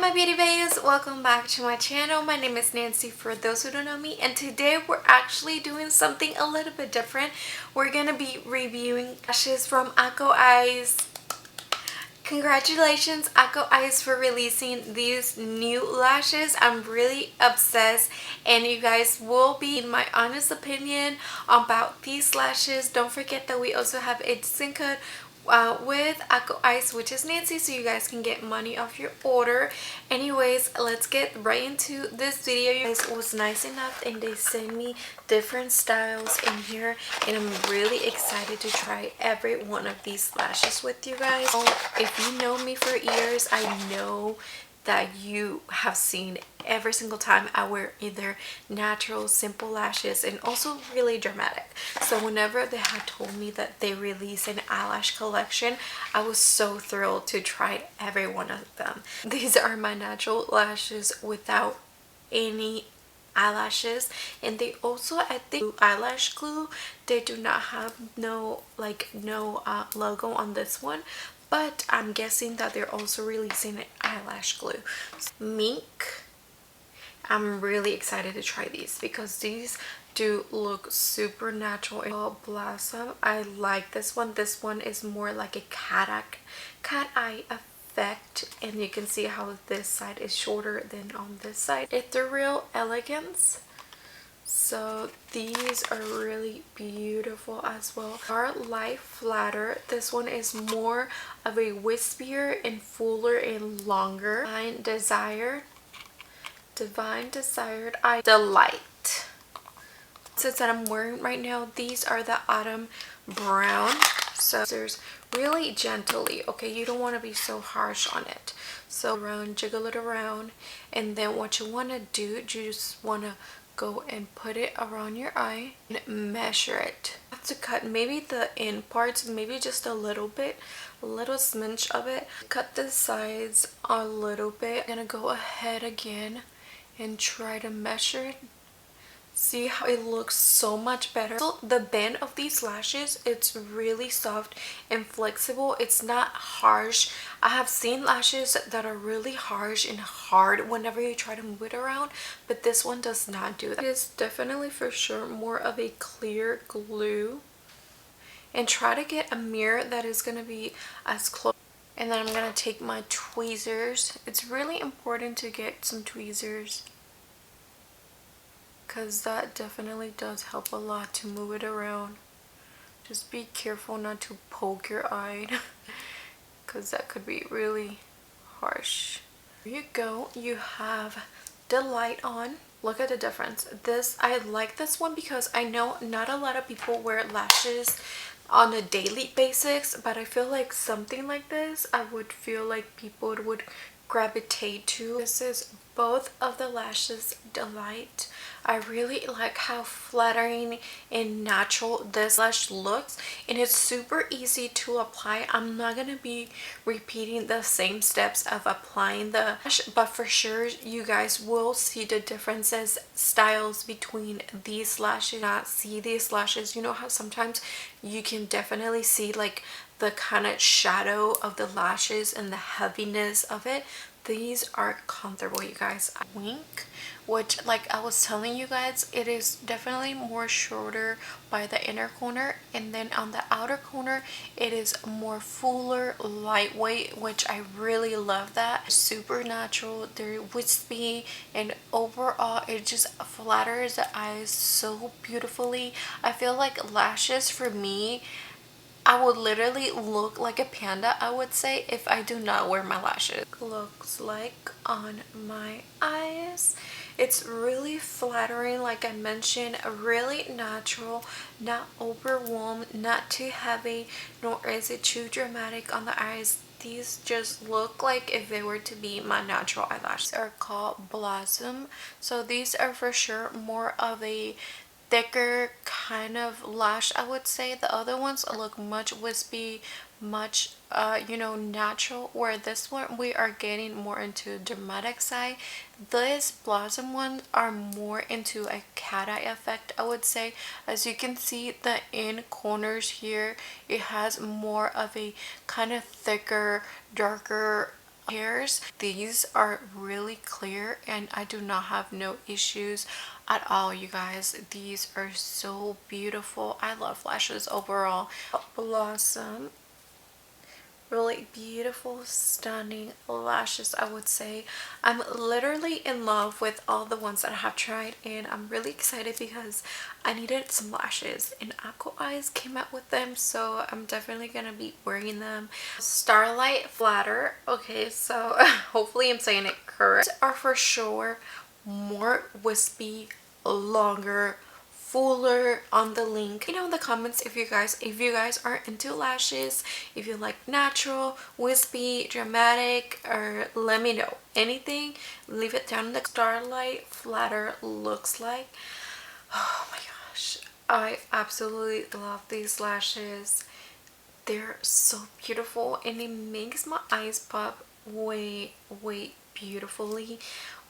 my beauty baes, welcome back to my channel. My name is Nancy for those who don't know me, and today we're actually doing something a little bit different. We're gonna be reviewing lashes from Icoice. Congratulations Icoice for releasing these new lashes. I'm really obsessed, and you guys will be my honest opinion about these lashes. Don't forget that we also have a discount code with Icoice, which is Nancy, so you guys can get money off your order. Anyways, let's get right into this video. You guys was nice enough and they sent me different styles in here, and I'm really excited to try every one of these lashes with you guys. So if you know me for years, I know that you have seen every single time I wear either natural simple lashes and also really dramatic. So whenever they had told me that they released an eyelash collection, I was so thrilled to try every one of them. These are my natural lashes without any eyelashes, and they also, I think, eyelash glue. They do not have no logo on this one, but I'm guessing that they're also releasing an eyelash glue. Mink. I'm really excited to try these because these do look super natural. Blossom. I like this one. This one is more like a cat eye effect, and you can see how this side is shorter than on this side. Ethereal Elegance. So these are really beautiful as well. Our Life Flatter. This one is more of a wispier and fuller and longer. Divine Desired Eye Delight. That I'm wearing right now, these are the Autumn Brown. So there's really gently, okay, you don't want to be so harsh on it. So around, jiggle it around, and then what you want to do, you just want to go and put it around your eye and measure it. You have to cut maybe the end parts, maybe just a little bit, a little smidge of it. Cut the sides a little bit. I'm gonna go ahead again and try to measure it. See how it looks so much better. So the bend of these lashes, it's really soft and flexible. It's not harsh. I have seen lashes that are really harsh and hard whenever you try to move it around, but this one does not do that. It is definitely for sure more of a clear glue. And try to get a mirror that is going to be as close. And then I'm going to take my tweezers. It's really important to get some tweezers, because that definitely does help a lot to move it around. Just be careful not to poke your eye because that could be really harsh. Here you go, you have Delight on. Look at the difference. I like this one because I know not a lot of people wear lashes on a daily basis, but I feel like something like this, I would feel like people would gravitate to. This is both of the lashes Delight. I really like how flattering and natural this lash looks, and it's super easy to apply. I'm not going to be repeating the same steps of applying the lash, but for sure you guys will see the differences, styles between these lashes. Not see these lashes, you know how sometimes you can definitely see like the kind of shadow of the lashes and the heaviness of it. These are comfortable, you guys. Wink, which, like I was telling you guys, it is definitely more shorter by the inner corner, and then on the outer corner it is more fuller, lightweight, which I really love. That super natural, they're wispy, and overall it just flatters the eyes so beautifully. I feel like lashes, for me, I would literally look like a panda, I would say, if I do not wear my lashes. Looks like on my eyes. It's really flattering, like I mentioned, really natural, not overwhelmed, not too heavy, nor is it too dramatic on the eyes. These just look like if they were to be my natural eyelashes. These are called Blossom. So these are for sure more of a thicker kind of lash, I would say. The other ones look much wispy, much natural, where this one we are getting more into dramatic side. This Blossom ones are more into a cat eye effect, I would say. As you can see, the in corners here, it has more of a kind of thicker, darker hairs. These are really clear and I do not have no issues at all, you guys. These are so beautiful. I love lashes overall. Blossom, really beautiful, stunning lashes, I would say. I'm literally in love with all the ones that I have tried, and I'm really excited because I needed some lashes and Icoice came out with them, so I'm definitely gonna be wearing them. Starlight Flatter, okay, so hopefully I'm saying it correct, are for sure more wispy, longer, fuller on the link. You know, in the comments if you guys are into lashes, if you like natural, wispy, dramatic, or let me know anything, leave it down in the Starlight Flatter looks like. Oh my gosh, I absolutely love these lashes. They're so beautiful and it makes my eyes pop way beautifully.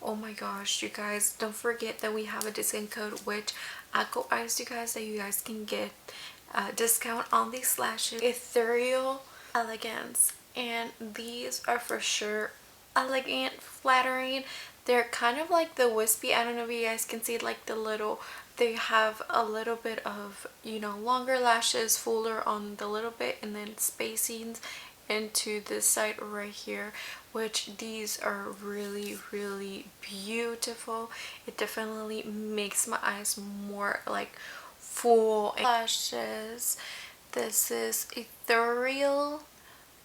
Oh my gosh, you guys, don't forget that we have a discount code, which Icoice, you guys, that you guys can get a discount on these lashes. Ethereal Elegance, and these are for sure elegant, flattering. They're kind of like the wispy. I don't know if you guys can see like the little, they have a little bit of, you know, longer lashes, fuller on the little bit, and then spacings into this side right here, which these are really beautiful. It definitely makes my eyes more like full. Lashes, this is Ethereal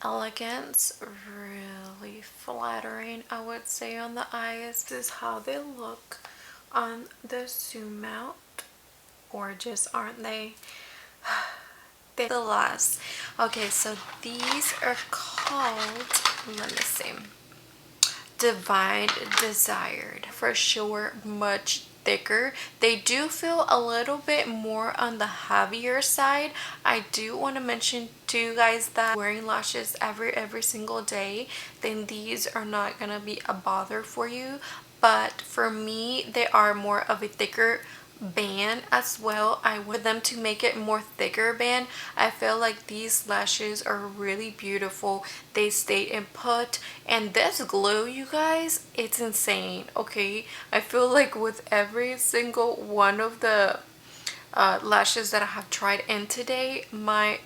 Elegance, really flattering, I would say, on the eyes. This is how they look on the zoom out. Gorgeous, aren't they? The last, okay, so these are called, let me see, Divine Desired, for sure, much thicker. They do feel a little bit more on the heavier side. I do want to mention to you guys that wearing lashes every single day, then these are not gonna be a bother for you. But for me, they are more of a thicker band as well. I want them to make it more thicker band. I feel like these lashes are really beautiful. They stay in put, and this glow, you guys, it's insane. Okay, I feel like with every single one of the lashes that I have tried in today, my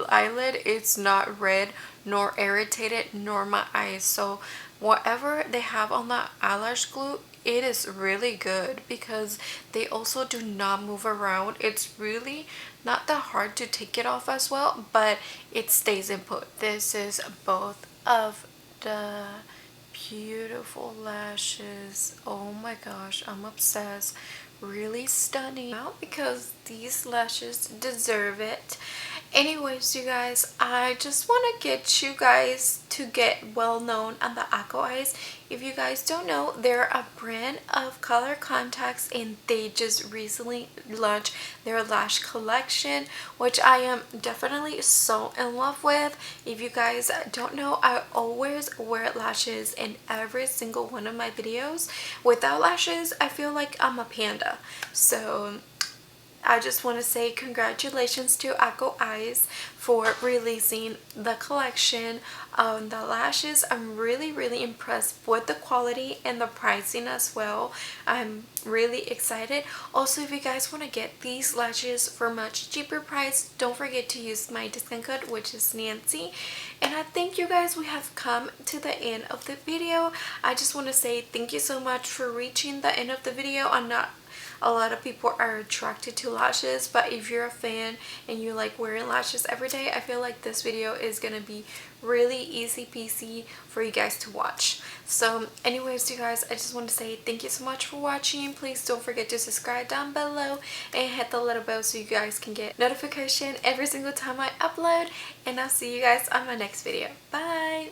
eyelid is not red nor irritated, nor my eyes. So whatever they have on the eyelash glue, it is really good because they also do not move around. It's really not that hard to take it off as well, but it stays in put. This is both of the beautiful lashes. Oh my gosh, I'm obsessed. Really stunning now because these lashes deserve it. Anyways, you guys, I just want to get you guys to get well known on the Icoice. If you guys don't know, they're a brand of color contacts and they just recently launched their lash collection, which I am definitely so in love with. If you guys don't know, I always wear lashes in every single one of my videos. Without lashes, I feel like I'm a panda. So I just want to say congratulations to Icoice for releasing the collection on the lashes. I'm really impressed with the quality and the pricing as well. I'm really excited. Also, if you guys want to get these lashes for much cheaper price, don't forget to use my discount code, which is Nancy. And I think you guys, we have come to the end of the video. I just want to say thank you so much for reaching the end of the video. I'm not a lot of people are attracted to lashes, but if you're a fan and you like wearing lashes every day, I feel like this video is gonna be really easy peasy for you guys to watch. So anyways, you guys, I just want to say thank you so much for watching. Please don't forget to subscribe down below and hit the little bell so you guys can get notification every single time I upload, and I'll see you guys on my next video. Bye.